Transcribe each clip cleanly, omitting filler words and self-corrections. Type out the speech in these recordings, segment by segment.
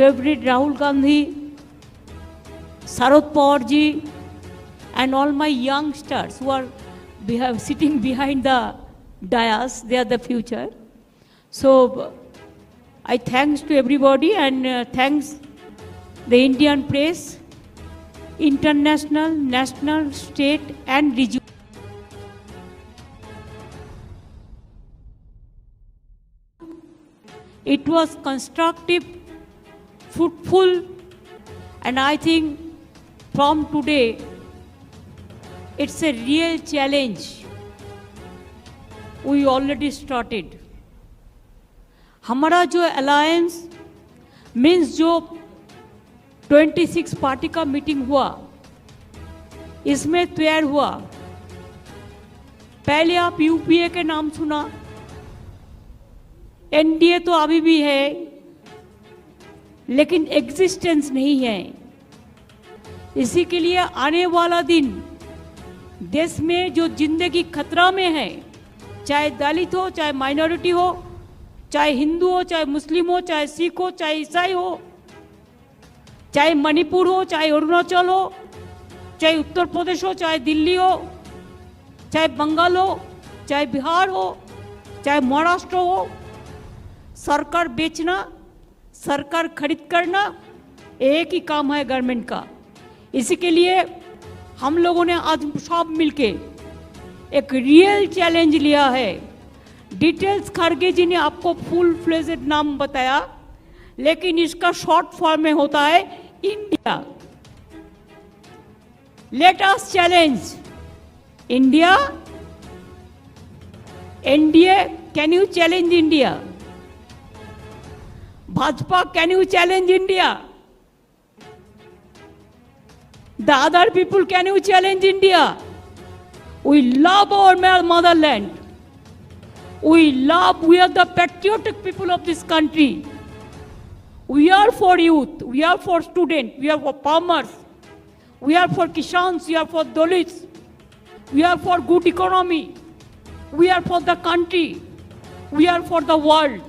favorite Rahul Gandhi, Sharad Pawar ji, and all my youngsters who are sitting behind the dais. They are the future. So I thanks to everybody, and thanks the Indian press, international, national, state and regional. It was constructive, fruitful, and I think from today it's a real challenge. We already started. हमारा जो alliance means जो 26 party का meeting हुआ, इसमें तैयार हुआ। पहले आप यूपीए के नाम सुना, एनडीए तो अभी भी है, लेकिन एग्जिस्टेंस नहीं है। इसी के लिए आने वाला दिन देश में जो जिंदगी खतरा में है, चाहे दलित हो, चाहे माइनॉरिटी हो, चाहे हिंदू हो, चाहे मुस्लिम हो, चाहे सिख हो, चाहे ईसाई हो, चाहे मणिपुर हो, चाहे अरुणाचल हो, चाहे उत्तर प्रदेश हो, चाहे दिल्ली हो, चाहे बंगाल हो, चाहे बिहार हो, चाहे महाराष्ट्र हो, सरकार बेचना, सरकार खरीद करना एक ही काम है गवर्नमेंट का। इसी के लिए हम लोगों ने आज सब मिलके एक रियल चैलेंज लिया है। डिटेल्स खड़गे जी ने आपको फुल फ्लेजेड नाम बताया, लेकिन इसका शॉर्ट फॉर्म में होता है India. Let us challenge India. NDA, can you challenge India? Bhajpa, can you challenge India? The other people, can you challenge India? We love our motherland. We are the patriotic people of this country. We are for youth, we are for students, we are for farmers, we are for Kishans, we are for Dalits, we are for good economy, we are for the country, we are for the world.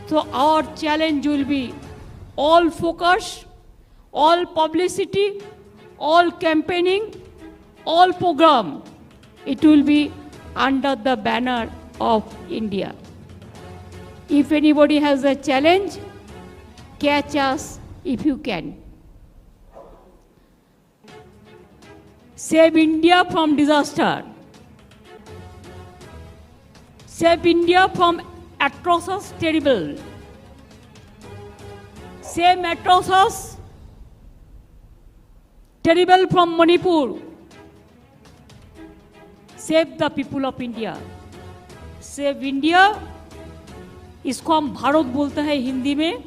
So our challenge will be all focus, all publicity, all campaigning, all program. It will be under the banner of India. If anybody has a challenge, catch us if you can. Save India from disaster. Save India from atrocious terrible. Save atrocious terrible from Manipur. Save the people of India. Save India. इसको हम भारत बोलते हैं हिंदी में,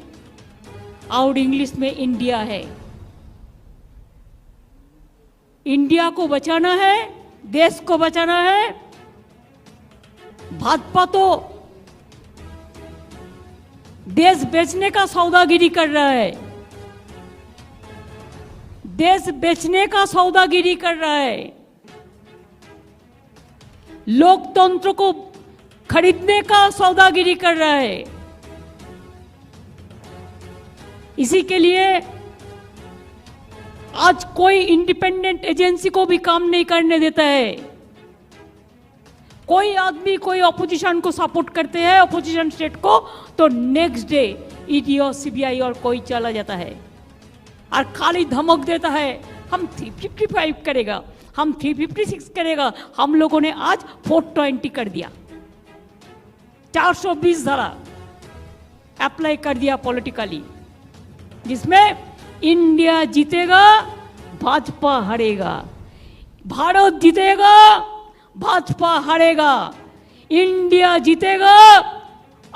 और English में India है। India को बचाना है, देश को बचाना है। भाजपा तो देश बेचने का सौदागिरी कर रहा है, देश बेचने का सौदागिरी कर रहा है, लोकतंत्र को खरीदने का सौदागिरी कर रहा है। इसी के लिए आज कोई इंडिपेंडेंट एजेंसी को भी काम नहीं करने देता है। कोई आदमी कोई ऑपोजिशन को सपोर्ट करते हैं, ऑपोजिशन स्टेट को, तो नेक्स्ट डे ईडी और सीबीआई और कोई चला जाता है और खाली धमक देता है, हम 355 करेगा, हम 356 करेगा। हम लोगों ने आज 420 कर दिया, 420 धारा अप्लाई कर दिया पॉलिटिकली, जिसमें इंडिया जीतेगा, भाजपा हारेगा। भारत जीतेगा, भाजपा हारेगा। इंडिया जीतेगा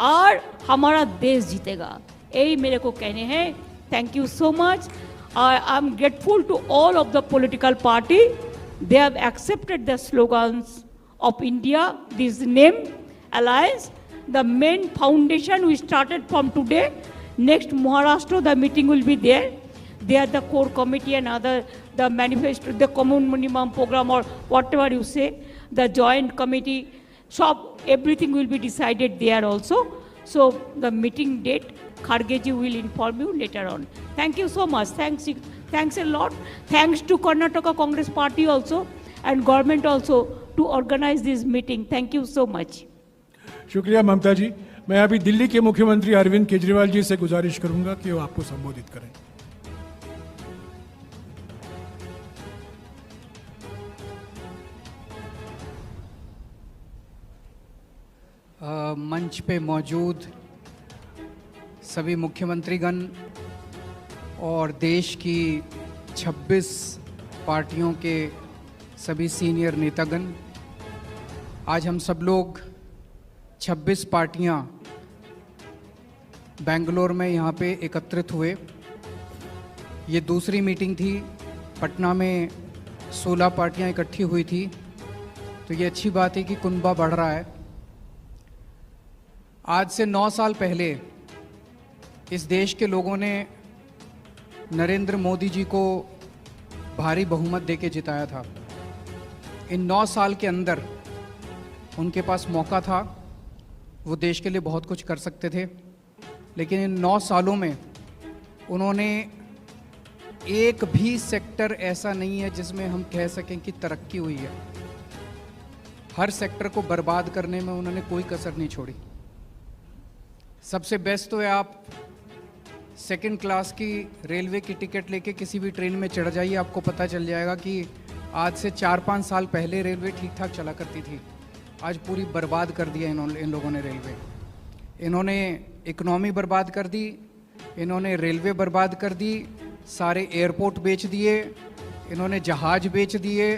और हमारा देश जीतेगा। यही मेरे को कहने हैं। Thank you so much. I am grateful to all of the political party. They have accepted the slogans of India, this name, alliance. The main foundation we started from today. Next Maharashtra, the meeting will be there. They are the core committee and other, the manifesto, the common minimum program or whatever you say, the joint committee, so everything will be decided there also. So the meeting date, Khargeji will inform you later on. Thank you so much. Thanks a lot. Thanks to Karnataka Congress Party also and government also to organize this meeting. Thank you so much. शुक्रिया ममता जी। मैं अभी दिल्ली के मुख्यमंत्री अरविंद केजरीवाल जी से गुजारिश करूंगा कि वो आपको संबोधित करें। मंच पे मौजूद सभी मुख्यमंत्रीगण और देश की 26 पार्टियों के सभी सीनियर नेतागण, आज हम सब लोग 26 पार्टियां बेंगलोर में यहाँ पे एकत्रित हुए। ये दूसरी मीटिंग थी। पटना में 16 पार्टियां इकट्ठी हुई थी, तो ये अच्छी बात है कि कुनबा बढ़ रहा है। आज से 9 साल पहले इस देश के लोगों ने नरेंद्र मोदी जी को भारी बहुमत देके जिताया था। इन 9 साल के अंदर उनके पास मौका था, वो देश के लिए बहुत कुछ कर सकते थे, लेकिन इन 9 सालों में उन्होंने एक भी सेक्टर ऐसा नहीं है जिसमें हम कह सकें कि तरक्की हुई है। हर सेक्टर को बर्बाद करने में उन्होंने कोई कसर नहीं छोड़ी। सबसे बेस्ट तो है आप सेकंड क्लास की रेलवे की टिकट लेके किसी भी ट्रेन में चढ़ जाइए, आपको पता चल जाएगा कि आज से 4-5 साल पहले रेलवे ठीक ठाक चला करती थी। आज पूरी बर्बाद कर दिया इन लोगों ने रेलवे। इन्होंने इकोनॉमी बर्बाद कर दी, इन्होंने रेलवे बर्बाद कर दी, सारे एयरपोर्ट बेच दिए, इन्होंने जहाज बेच दिए,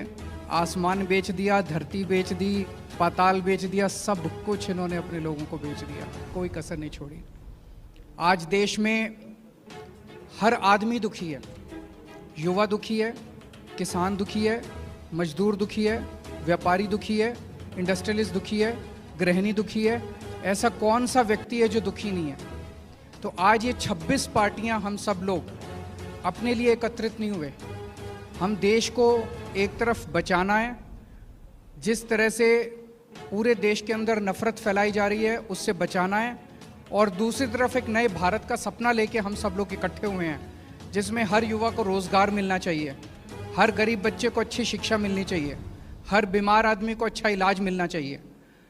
आसमान बेच दिया, धरती बेच दी, पाताल बेच दिया, सब कुछ इन्होंने अपने लोगों को बेच दिया, कोई कसर नहीं छोड़ी। आज देश में हर आदमी दुखी है, युवा दुखी है, किसान दुखी है, मजदूर दुखी है, व्यापारी दुखी है, इंडस्ट्रियलिस्ट दुखी है, गृहिणी दुखी है। ऐसा कौन सा व्यक्ति है जो दुखी नहीं है? तो आज ये 26 पार्टियां हम सब लोग अपने लिए एकत्रित नहीं हुए। हम देश को एक तरफ बचाना है, जिस तरह से पूरे देश के अंदर नफरत फैलाई जा रही है उससे बचाना है, और दूसरी तरफ एक नए भारत का सपना लेके हम सब लोग इकट्ठे हुए हैं, जिसमें हर युवा को रोजगार मिलना चाहिए, हर गरीब बच्चे को अच्छी शिक्षा मिलनी चाहिए, हर बीमार आदमी को अच्छा इलाज मिलना चाहिए।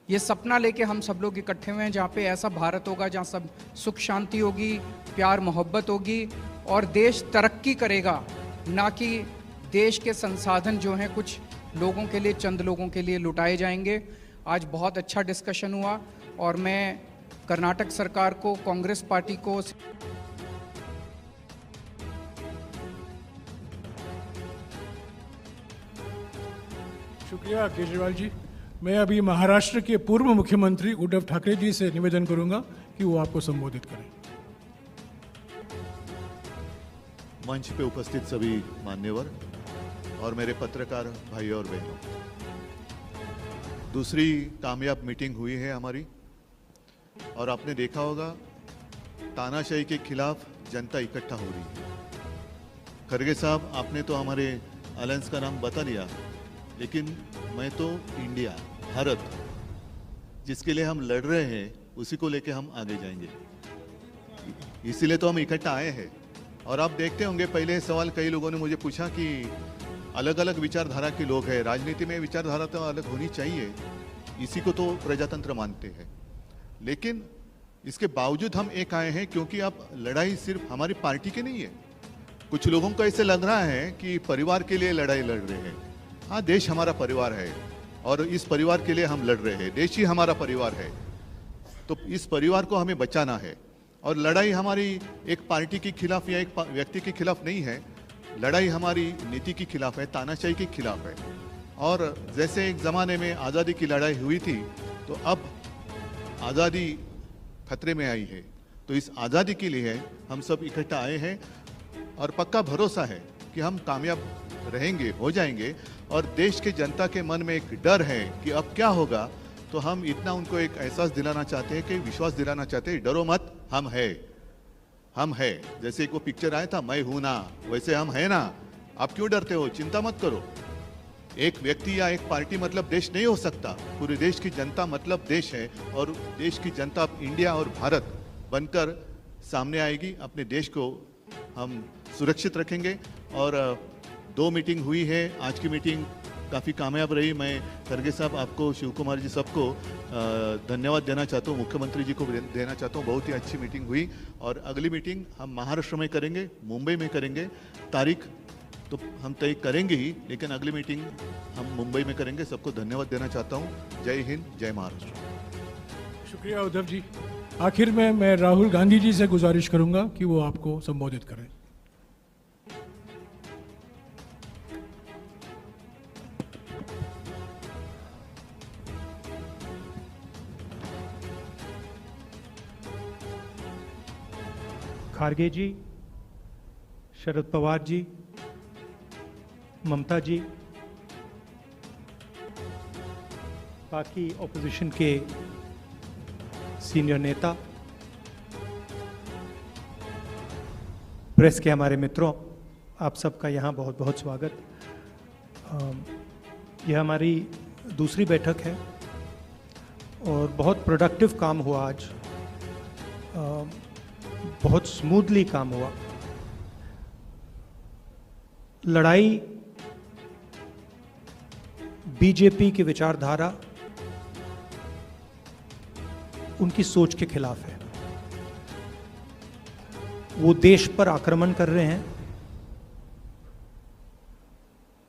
ये सपना लेके हम सब लोग इकट्ठे हुए हैं, जहाँ पे ऐसा भारत होगा जहाँ सब सुख शांति होगी, प्यार मोहब्बत होगी और देश तरक्की करेगा, ना कि देश के संसाधन जो हैं कुछ लोगों के लिए, चंद लोगों के लिए लुटाए जाएंगे। आज बहुत अच्छा डिस्कशन हुआ और मैं कर्नाटक सरकार को, कांग्रेस पार्टी को शुक्रिया केजरीवाल जी। मैं अभी महाराष्ट्र के पूर्व मुख्यमंत्री उद्धव ठाकरे जी से निवेदन करूंगा कि वो आपको संबोधित करें। मंच पे उपस्थित सभी मान्यवर और मेरे पत्रकार भाई और बहनों, दूसरी कामयाब मीटिंग हुई है हमारी, और आपने देखा होगा तानाशाही के खिलाफ जनता इकट्ठा हो रही है। खरगे साहब, आपने तो हमारे अलायंस का नाम बता दिया, लेकिन मैं तो इंडिया, भारत, जिसके लिए हम लड़ रहे हैं उसी को लेके हम आगे जाएंगे। इसीलिए तो हम इकट्ठा आए हैं। और आप देखते होंगे, पहले सवाल कई लोगों ने मुझे पूछा कि अलग अलग विचारधारा के लोग हैं, राजनीति में विचारधारा तो अलग होनी चाहिए, इसी को तो प्रजातंत्र मानते हैं। लेकिन इसके बावजूद हम एक आए हैं क्योंकि अब लड़ाई सिर्फ हमारी पार्टी की नहीं है। कुछ लोगों को ऐसे लग रहा है कि परिवार के लिए लड़ाई लड़ रहे हैं। हाँ, देश हमारा परिवार है और इस परिवार के लिए हम लड़ रहे हैं। देश ही हमारा परिवार है, तो इस परिवार को हमें बचाना है। और लड़ाई हमारी एक पार्टी के खिलाफ या एक व्यक्ति के खिलाफ नहीं है, लड़ाई हमारी नीति के खिलाफ है, तानाशाही के खिलाफ है। और जैसे एक ज़माने में आज़ादी की लड़ाई हुई थी, तो अब आज़ादी खतरे में आई है। तो इस आज़ादी के लिए हम सब इकट्ठा आए हैं और पक्का भरोसा है कि हम कामयाब रहेंगे, हो जाएंगे। और देश के जनता के मन में एक डर है कि अब क्या होगा, तो हम इतना उनको एक एहसास दिलाना चाहते हैं, कि विश्वास दिलाना चाहते हैं, डरो मत, हम है। जैसे एक वो पिक्चर आया था, मैं हूं ना, वैसे हम है ना, आप क्यों डरते हो, चिंता मत करो। एक व्यक्ति या एक पार्टी मतलब देश नहीं हो सकता। पूरे देश की जनता मतलब देश है, और देश की जनता अब इंडिया और भारत बनकर सामने आएगी। अपने देश को हम सुरक्षित रखेंगे। और 2 मीटिंग हुई है, आज की मीटिंग काफ़ी कामयाब रही। मैं खरगे साहब, आपको, शिव कुमार जी, सबको धन्यवाद देना चाहता हूँ, मुख्यमंत्री जी को देना चाहता हूँ। बहुत ही अच्छी मीटिंग हुई, और अगली मीटिंग हम महाराष्ट्र में करेंगे, मुंबई में करेंगे। तारीख तो हम तय करेंगे ही, लेकिन अगली मीटिंग हम मुंबई में करेंगे। सबको धन्यवाद देना चाहता हूँ। जय हिंद, जय महाराष्ट्र। शुक्रिया उद्धव जी। आखिर में मैं राहुल गांधी जी से गुजारिश करूंगा कि वो आपको संबोधित करें। खारगे जी, शरद पवार जी, ममता जी, बाकी ऑपोजिशन के सीनियर नेता, प्रेस के हमारे मित्रों, आप सबका यहाँ बहुत बहुत स्वागत। यह हमारी दूसरी बैठक है और बहुत प्रोडक्टिव काम हुआ आज, बहुत स्मूथली काम हुआ। लड़ाई बीजेपी की विचारधारा, उनकी सोच के खिलाफ है। वो देश पर आक्रमण कर रहे हैं,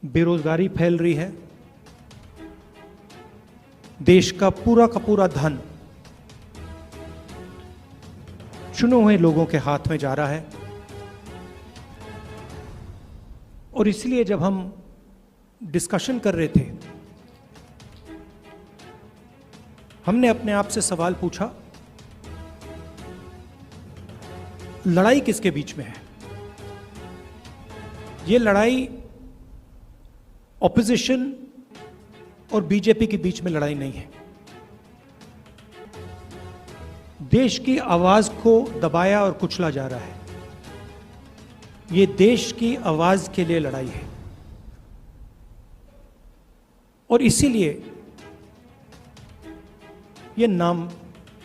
बेरोजगारी फैल रही है, देश का पूरा धन चुने हुए लोगों के हाथ में जा रहा है। और इसलिए जब हम डिस्कशन कर रहे थे, हमने अपने आप से सवाल पूछा, लड़ाई किसके बीच में है? ये लड़ाई ऑपोजिशन और बीजेपी के बीच में लड़ाई नहीं है। देश की आवाज को दबाया और कुचला जा रहा है। ये देश की आवाज के लिए लड़ाई है, और इसीलिए ये नाम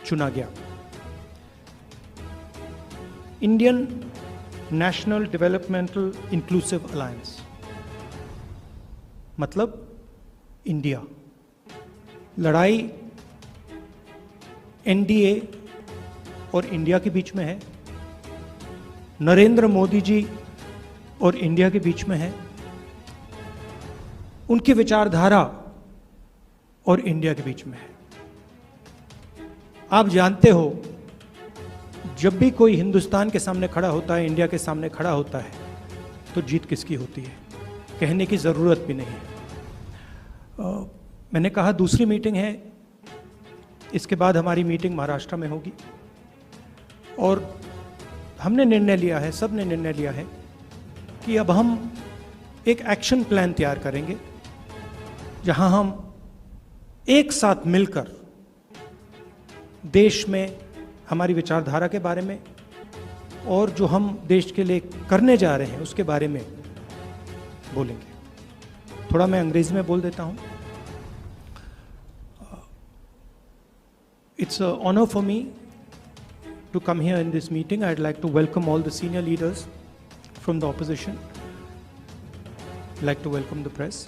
चुना गया, Indian national developmental inclusive alliance, मतलब इंडिया। लड़ाई एनडीए और इंडिया के बीच में है, नरेंद्र मोदी जी और इंडिया के बीच में है, उनकी विचारधारा और इंडिया के बीच में है। आप जानते हो, जब भी कोई हिंदुस्तान के सामने खड़ा होता है, इंडिया के सामने खड़ा होता है, तो जीत किसकी होती है, कहने की ज़रूरत भी नहीं है। मैंने कहा दूसरी मीटिंग है, इसके बाद हमारी मीटिंग महाराष्ट्र में होगी, और हमने निर्णय लिया है, सब ने निर्णय लिया है कि अब हम एक एक्शन प्लान तैयार करेंगे, जहां हम एक साथ मिलकर देश में हमारी विचारधारा के बारे में और जो हम देश के लिए करने जा रहे हैं उसके बारे में बोलेंगे। थोड़ा मैं अंग्रेजी में बोल देता हूं। It's an honor for me to come here in this meeting. I'd like to welcome all the senior leaders from the opposition. I'd like to welcome the press.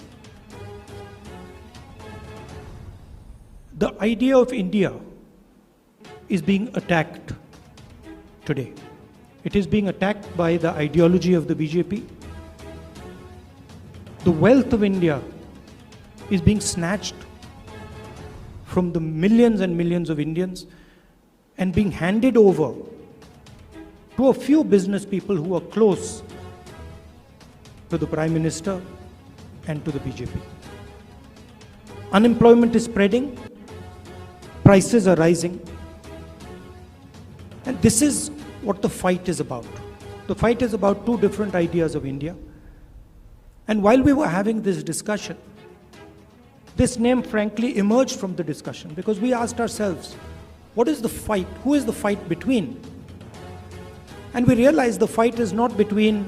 The idea of India is being attacked today. It is being attacked by the ideology of the BJP. The wealth of India is being snatched from the millions and millions of Indians and being handed over to a few business people who are close to the Prime Minister and to the BJP. Unemployment is spreading, prices are rising, and this is what the fight is about. The fight is about two different ideas of India. And while we were having this discussion, this name frankly emerged from the discussion, because we asked ourselves, what is the fight? Who is the fight between? And we realized the fight is not between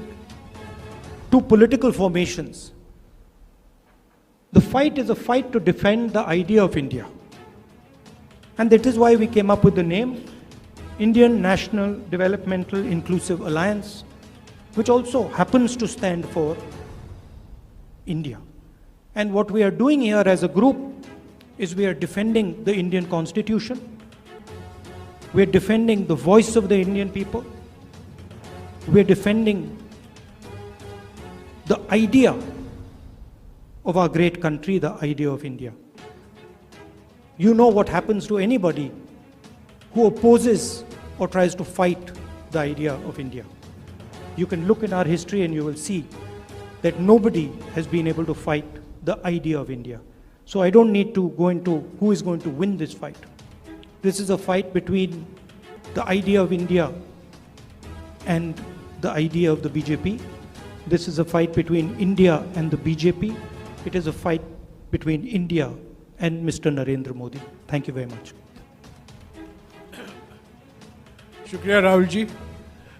two political formations. The fight is a fight to defend the idea of India. And that is why we came up with the name Indian National Developmental Inclusive Alliance, which also happens to stand for India. And what we are doing here as a group is we are defending the Indian Constitution. We are defending the voice of the Indian people. We are defending the idea of our great country, the idea of India. You know what happens to anybody who opposes or tries to fight the idea of India. You can look in our history and you will see that nobody has been able to fight the idea of India. So I don't need to go into who is going to win this fight. This is a fight between the idea of India and the idea of the BJP. This is a fight between India and the BJP. It is a fight between India and Mr. Narendra Modi. Thank you very much. शुक्रिया राहुल जी।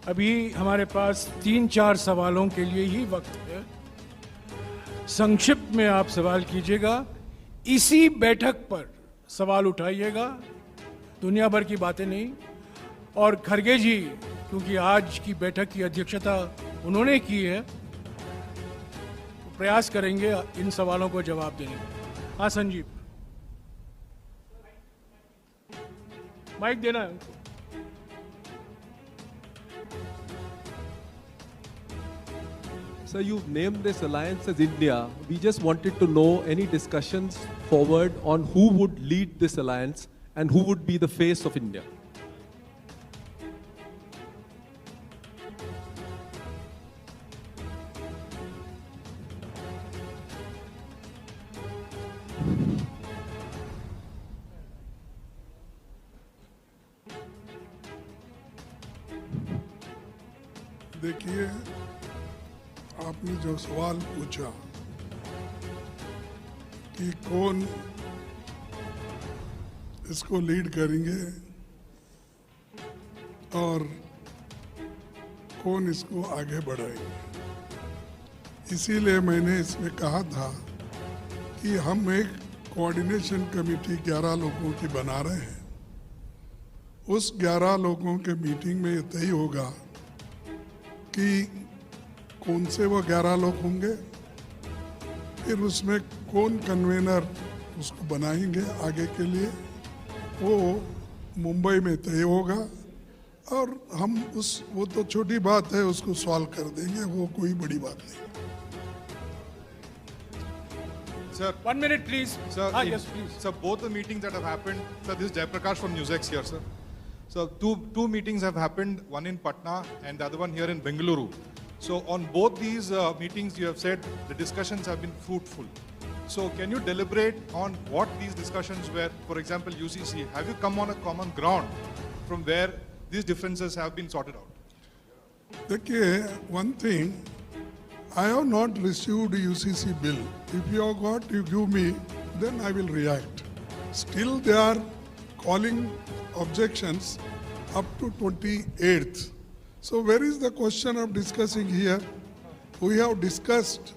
अभी हमारे पास 3-4 सवालों के लिए ही वक्त है। संक्षिप्त में आप सवाल कीजिएगा, इसी बैठक पर सवाल उठाइएगा, दुनिया भर की बातें नहीं। और खरगे जी, क्योंकि आज की बैठक की अध्यक्षता उन्होंने की है, तो प्रयास करेंगे इन सवालों को जवाब देने का। हाँ संजीव, माइक देना है उनको। Sir, you've named this alliance as India. We just wanted to know any discussions forward on who would lead this alliance and who would be the face of India. देखिए, आपने जो सवाल पूछा कि कौन इसको लीड करेंगे और कौन इसको आगे बढ़ाएंगे, इसीलिए मैंने इसमें कहा था कि हम एक कोऑर्डिनेशन कमेटी 11 लोगों की बना रहे हैं। उस 11 लोगों के मीटिंग में ये तय होगा कि कौन से वो 11 लोग होंगे, फिर उसमें कौन कन्वेनर उसको बनाएंगे आगे के लिए, वो मुंबई में तय होगा। और हम वो तो छोटी बात है, उसको सॉल्व कर देंगे, वो कोई बड़ी बात नहीं। Sir, 1 minute please. Sir, yes please. Sir, both the meetings that have happened, sir, this is Jayaprakash from NewsX here, sir. So two meetings have happened, one in Patna and the other one here in Bengaluru. So on both these meetings, you have said the discussions have been fruitful. So can you deliberate on what these discussions were? For example, UCC, have you come on a common ground from where these differences have been sorted out? देखिए, one thing, I have not received UCC bill. If you have got, you give me, then I will react. Still they are calling objections up to 28th. So where is the question of discussing here? We have discussed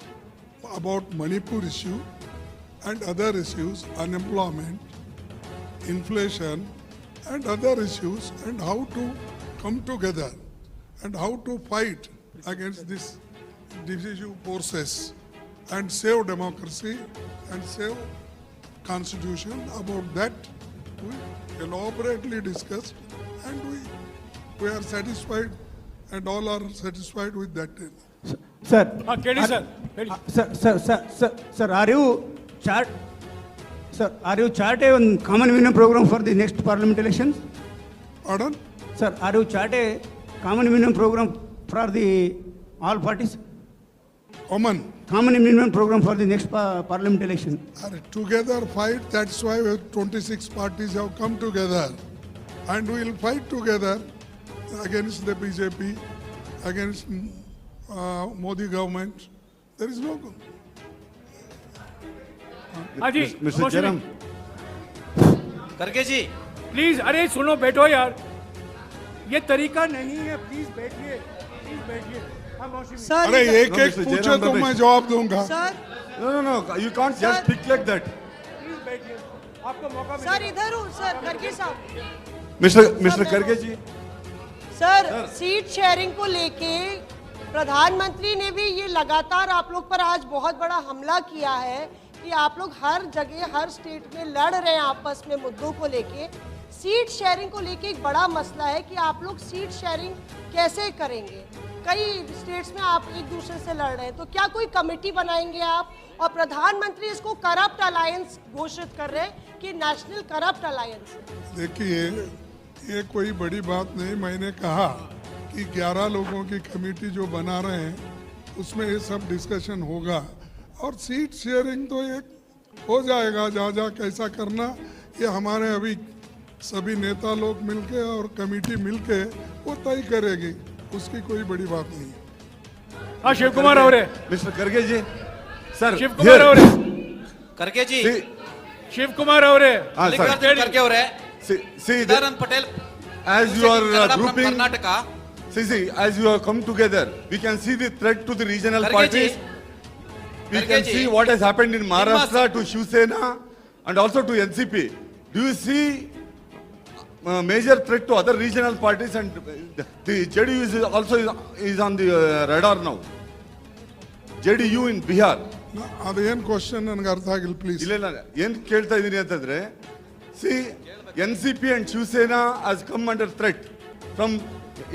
about Manipur issue and other issues, unemployment, inflation and other issues, and how to come together and how to fight against this divisive forces and save democracy and save constitution. About that we elaborately discussed and we are satisfied and all are satisfied with that. Sir, Kedi sir, are you chart a common minimum program for the next parliament elections? Pardon? Sir, are you chart a common minimum program for the all parties? Common. Common minimum program for the next parliament election. Together fight, that's why 26 parties have come together and we will fight together against the BJP, against Modi government. There is no... Mr. Chairman. करके जी please, अरे सुनो, बैठो यार, ये तरीका नहीं है। Please बैठिए, प्लीज बैठिए। अरे एक एक पूछे तो मैं जवाब दूंगा। Sir No, you can't just pick like that. Sir इधर हूँ सर खड़गे साहब। Mr. Kharge ji. Sir seat sharing को लेके प्रधानमंत्री ने भी ये लगातार आप लोग पर आज बहुत बड़ा हमला किया है कि आप लोग हर जगह हर स्टेट में लड़ रहे हैं आपस में मुद्दों को लेके। सीट शेयरिंग को लेके एक बड़ा मसला है कि आप लोग सीट शेयरिंग कैसे करेंगे। कई स्टेट्स में आप एक दूसरे से लड़ रहे हैं, तो क्या कोई कमेटी बनाएंगे आप? और प्रधानमंत्री इसको करप्ट अलायंस घोषित कर रहे हैं कि नेशनल करप्ट अलायंस। देखिए, ये कोई बड़ी बात नहीं। मैंने कहा कि 11 लोगों की कमेटी जो बना रहे हैं उसमें ये सब डिस्कशन होगा और सीट शेयरिंग तो एक हो जाएगा। जहाँ जहाँ कैसा करना ये हमारे अभी सभी नेता लोग मिलके और कमेटी मिलके वो तय करेगी, उसकी कोई बड़ी बात नहीं। हाँ, शिव कुमार औरे। Mr. Kharge ji. Sir. Shiv Kumar औरे। करके जी शिव कुमार औरे। हाँ, sir. करके हो रहे हैं See, Sadanand Patel as you are grouping, Karnataka see, as you have come together, we can see the threat to the regional Kharge parties. ji. We Kharge can ji. see what has happened in Maharashtra to Shiv Sena and also to NCP. Do you see major threat to other regional parties, and the JDU is also is on the radar now? JDU in Bihar. ಅದೇನು question ನನಗೆ ಅರ್ಥ ಆಗಿಲ್ಲ please. ಇಲ್ಲ ಏನ್ ಕೇಳ್ತಾ ಇದೀನಿ ಅಂತಂದ್ರೆ, C NCP and Shiv Sena has come under threat from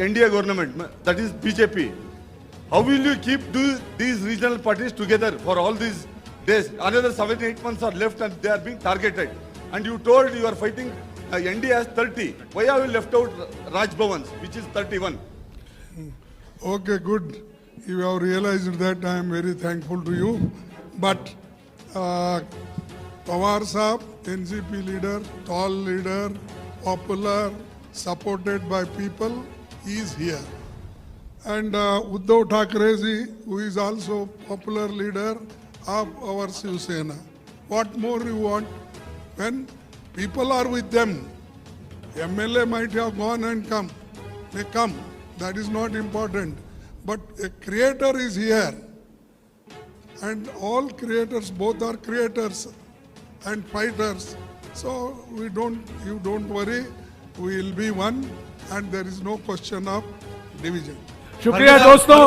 NDA government, that is BJP. How will you keep these regional parties together for all these days? Another 7-8 months are left and they are being targeted. And you told you are fighting NDA has 30. Why have you left out Raj Bhavans, which is 31? Okay, good. You have realized that. I am very thankful to you. But Pawar Saab, NCP leader, tall leader, popular, supported by people, he is here. And Uddhav Thackeray ji, who is also popular leader of our Shiv Sena. What more you want? When people are with them, MLA might have gone and come. They come. That is not important. But a creator is here. And all creators, both are creators and fighters. So you don't worry. We will be one and there is no question of division. शुक्रिया दोस्तों।